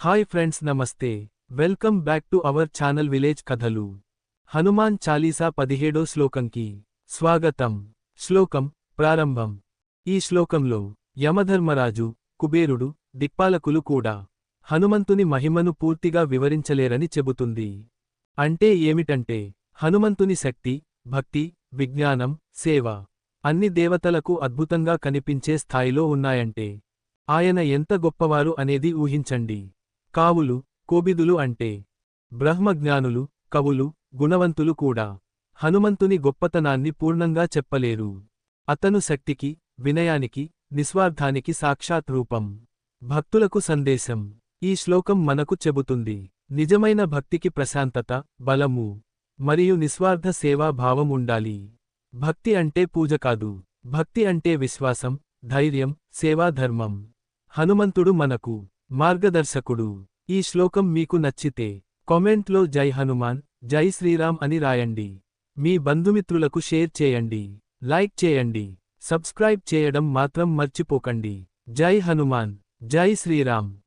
Hi friends, నమస్తే. Welcome back to our channel village కథలు. హనుమాన్ చాలీసా 17 శ్లోకంకి స్వాగతం. శ్లోకం ప్రారంభం. ఈ శ్లోకంలో యమధర్మరాజు, కుబేరుడు, దిక్పాలకులు కూడా హనుమంతుని మహిమను పూర్తిగా వివరించలేరని చెబుతుంది. అంటే ఏమిటంటే, హనుమంతుని శక్తి, భక్తి, విజ్ఞానం, సేవ అన్ని దేవతలకు అద్భుతంగా కనిపించే స్థాయిలో ఉన్నాయంటే ఆయన ఎంత గొప్పవారు అనేది ఊహించండి. కావులు, కోబిదులు అంటే బ్రహ్మజ్ఞానులు, కవులు, గుణవంతులు కూడా హనుమంతుని గొప్పతనాన్ని పూర్ణంగా చెప్పలేరు. అతను శక్తికి, వినయానికి, నిస్వార్థానికి సాక్షాత్ రూపం. భక్తులకు సందేశం. ఈ శ్లోకం మనకు చెబుతుంది, నిజమైన భక్తికి ప్రశాంతత, బలము మరియు నిస్వార్థ సేవా భావం ఉండాలి. భక్తి అంటే పూజ కాదు, భక్తి అంటే విశ్వాసం, ధైర్యం, సేవాధర్మం. హనుమంతుడు మనకు మార్గదర్శకుడు. ఈ శ్లోకం మీకు నచ్చితే కామెంట్లో జై హనుమాన్, జై శ్రీరామ్ అని రాయండి. మీ బంధుమిత్రులకు షేర్ చేయండి, లైక్ చేయండి, సబ్స్క్రైబ్ చేయడం మాత్రం మర్చిపోకండి. జై హనుమాన్, జై శ్రీరామ్.